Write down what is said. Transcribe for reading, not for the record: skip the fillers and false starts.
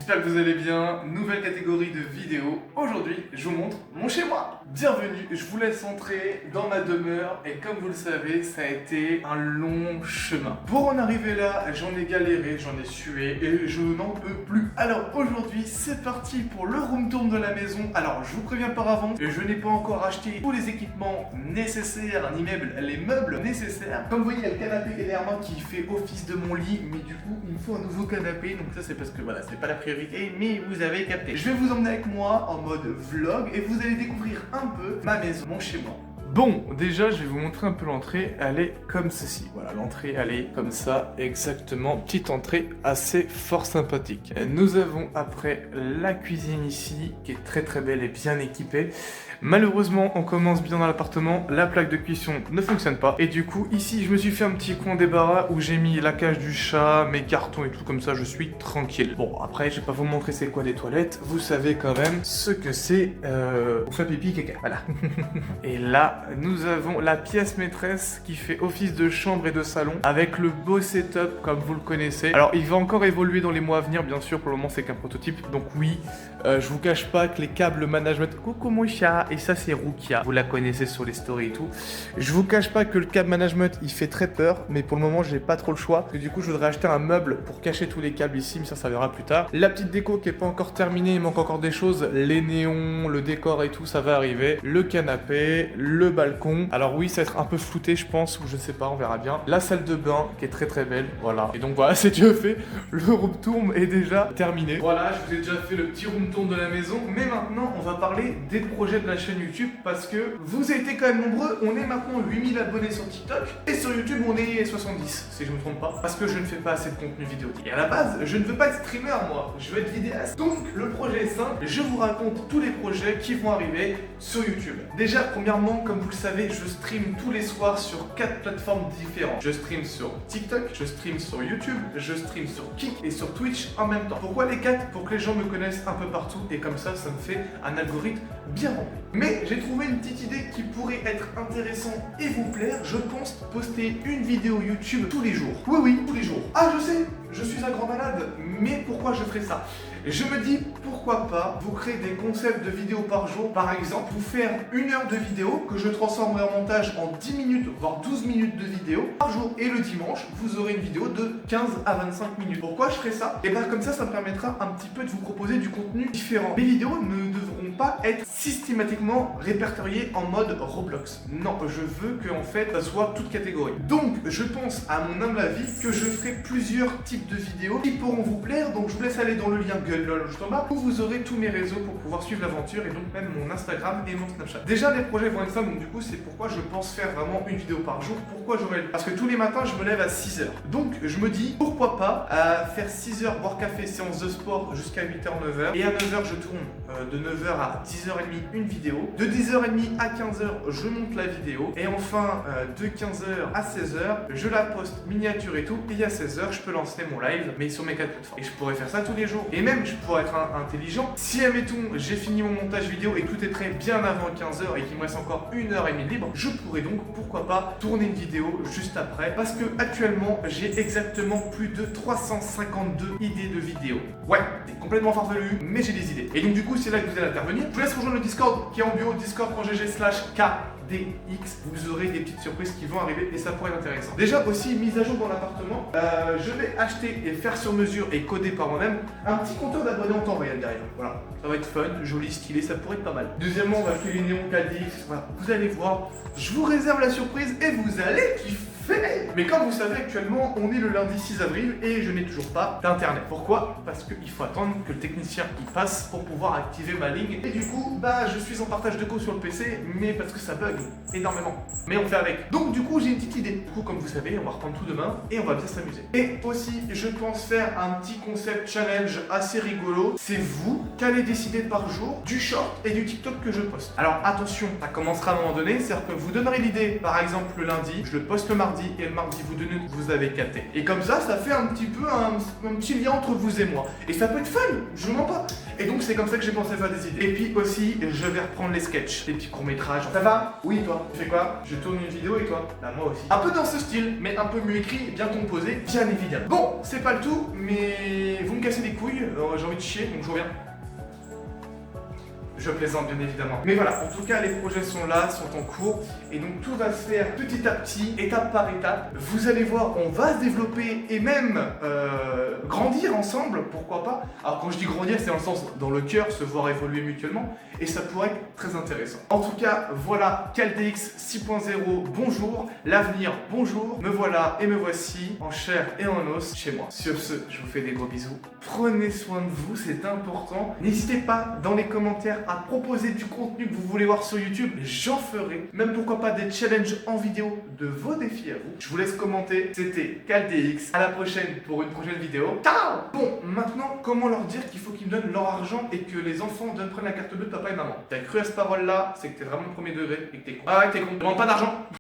J'espère que vous allez bien. Nouvelle catégorie de vidéo. Aujourd'hui, je vous montre mon chez-moi. Bienvenue, je vous laisse entrer dans ma demeure et comme vous le savez, ça a été un long chemin. Pour en arriver là, j'en ai galéré, j'en ai sué et je n'en peux plus. Alors aujourd'hui, c'est parti pour le room tour de la maison. Alors je vous préviens par avance, je n'ai pas encore acheté tous les équipements nécessaires, ni même les meubles nécessaires. Comme vous voyez, il y a le canapé qui est derrière moi qui fait office de mon lit, mais du coup, il me faut un nouveau canapé. Donc ça, c'est parce que voilà, c'est pas la priorité, mais vous avez capté. Je vais vous emmener avec moi en mode vlog et vous allez découvrir un peu ma maison, mon chez-moi. Bon, déjà, je vais vous montrer un peu l'entrée. Elle est comme ceci. Voilà, l'entrée, elle est comme ça, exactement. Petite entrée assez fort sympathique. Nous avons après la cuisine ici, qui est très très belle et bien équipée. Malheureusement, on commence bien dans l'appartement, la plaque de cuisson ne fonctionne pas. Et du coup, ici, je me suis fait un petit coin débarras où j'ai mis la cage du chat, mes cartons et tout, comme ça, je suis tranquille. Bon, après, je vais pas vous montrer c'est quoi des toilettes. Vous savez quand même ce que c'est pour faire pipi, caca. Voilà. Et là, nous avons la pièce maîtresse qui fait office de chambre et de salon avec le beau setup comme vous le connaissez. Alors, il va encore évoluer dans les mois à venir, bien sûr. Pour le moment, c'est qu'un prototype. Donc oui, je vous cache pas que les câbles management... Coucou mon chat. Et ça c'est Rukia, vous la connaissez sur les stories et tout. Je vous cache pas que le câble management il fait très peur, mais pour le moment j'ai pas trop le choix. Parce que du coup je voudrais acheter un meuble pour cacher tous les câbles ici, mais ça verra plus tard. La petite déco qui est pas encore terminée, il manque encore des choses. Les néons, le décor et tout, ça va arriver. Le canapé, le balcon. Alors oui, ça va être un peu flouté je pense, ou je sais pas, on verra bien. La salle de bain qui est très très belle, voilà. Et donc voilà, c'est déjà fait. Le room tour est déjà terminé. Voilà, je vous ai déjà fait le petit room tour de la maison, mais maintenant on va parler des projets de la chaîne YouTube parce que vous avez été quand même nombreux. On est maintenant 8000 abonnés sur TikTok et sur YouTube on est 70 si je me trompe pas, parce que je ne fais pas assez de contenu vidéo. Et à la base je ne veux pas être streamer moi, je veux être vidéaste. Donc le projet est simple, je vous raconte tous les projets qui vont arriver sur YouTube. Déjà premièrement, comme vous le savez, je stream tous les soirs sur 4 plateformes différentes. Je stream sur TikTok, je stream sur YouTube, je stream sur Kick et sur Twitch en même temps. Pourquoi les 4? Pour que les gens me connaissent un peu partout et comme ça me fait un algorithme bien rempli. Mais j'ai trouvé une petite idée qui pourrait être intéressante et vous plaire. Je pense poster une vidéo YouTube tous les jours. Oui, oui, tous les jours. Ah, je sais, je suis un grand malade, mais pourquoi je ferais ça? Je me dis, pourquoi pas vous créer des concepts de vidéos par jour. Par exemple, vous faire 1 heure de vidéo que je transformerai en montage en 10 minutes, voire 12 minutes de vidéo par jour. Et le dimanche, vous aurez une vidéo de 15 à 25 minutes. Pourquoi je ferai ça? Et bien comme ça me permettra un petit peu de vous proposer du contenu différent. Mes vidéos ne devront pas être systématiquement répertoriées en mode Roblox. Non, je veux que en fait, ça soit toute catégorie. Donc, je pense, à mon humble avis, que je ferai plusieurs types de vidéos qui pourront vous plaire. Donc, je vous laisse aller dans le lien Google juste en bas où vous aurez tous mes réseaux pour pouvoir suivre l'aventure et donc même mon Instagram et mon Snapchat. Déjà, les projets vont être ça, donc du coup, c'est pourquoi je pense faire vraiment une vidéo par jour. Pourquoi j'aurai... Parce que tous les matins, je me lève à 6h. Donc, je me dis, pourquoi pas faire 6h, boire café, séance de sport jusqu'à 8h, 9h. Et à 9h, je tourne de 9h à 10h30 une vidéo. De 10h30 à 15h, je monte la vidéo. Et enfin, de 15h à 16h, je la poste miniature et tout. Et à 16h, je peux lancer mon live, mais sur mes 4 plateformes. Et je pourrais faire ça tous les jours. Et même, je pourrais être intelligent. Si, admettons, j'ai fini mon montage vidéo et que tout est prêt bien avant 15h et qu'il me reste encore 1h30 libre, je pourrais donc, pourquoi pas, tourner une vidéo juste après. Parce que actuellement, j'ai exactement plus de 352 idées de vidéos. Ouais, c'est complètement farfelu, mais j'ai des idées. Et donc, du coup, c'est là que vous allez intervenir. Je vous laisse rejoindre le Discord qui est en bio, discord.gg/KDX. Vous aurez des petites surprises qui vont arriver et ça pourrait être intéressant. Déjà aussi, mise à jour dans l'appartement, je vais acheter et faire sur mesure et coder par moi-même un petit compteur d'abonnés en temps réel derrière. Voilà, ça va être fun, joli, stylé, ça pourrait être pas mal. Deuxièmement, on va acheter les néons KDX. Voilà, vous allez voir, je vous réserve la surprise et vous allez kiffer. Mais comme vous savez, actuellement, on est le lundi 6 avril et je n'ai toujours pas d'internet. Pourquoi? Parce qu'il faut attendre que le technicien y passe pour pouvoir activer ma ligne. Et du coup, je suis en partage de code sur le PC, mais parce que ça bug énormément. Mais on fait avec. Donc du coup, j'ai une petite idée. Du coup, comme vous savez, on va reprendre tout demain et on va bien s'amuser. Et aussi, je pense faire un petit concept challenge assez rigolo. C'est vous qui allez décider par jour du short et du TikTok que je poste. Alors attention, ça commencera à un moment donné, c'est-à-dire que vous donnerez l'idée, par exemple le lundi, je le poste le mardi. mardi et le mardi vous donnez, vous avez capté. Et comme ça fait un petit peu un petit lien entre vous et moi. Et ça peut être fun, je vous mens pas. Et donc c'est comme ça que j'ai pensé faire des idées. Et puis aussi, je vais reprendre les sketchs, les petits courts-métrages. Ça va? Oui, toi? Tu fais quoi? Je tourne une vidéo et toi? Bah moi aussi. Un peu dans ce style, mais un peu mieux écrit, bien composé, bien évidemment. Bon, c'est pas le tout, mais vous me cassez les couilles, j'ai envie de chier, donc je reviens. Je plaisante bien évidemment. Mais voilà, en tout cas les projets sont là, sont en cours. Et donc tout va se faire petit à petit, étape par étape. Vous allez voir, on va se développer et même grandir ensemble, pourquoi pas. Alors quand je dis grandir, c'est dans le sens, dans le cœur, se voir évoluer mutuellement. Et ça pourrait être très intéressant. En tout cas, voilà, CalDX 6.0, bonjour. L'avenir, bonjour. Me voilà et me voici, en chair et en os, chez moi. Sur ce, je vous fais des gros bisous. Prenez soin de vous, c'est important. N'hésitez pas dans les commentaires à proposer du contenu que vous voulez voir sur YouTube, j'en ferai. Même pourquoi pas des challenges en vidéo de vos défis à vous. Je vous laisse commenter. C'était CalDX. À la prochaine pour une prochaine vidéo. Ciao! Bon, maintenant, comment leur dire qu'il faut qu'ils me donnent leur argent et que les enfants prennent la carte bleue de papa et maman? T'as cru à cette parole là, c'est que t'es vraiment le premier degré et que t'es con. Ah ouais, t'es con. Demande pas d'argent.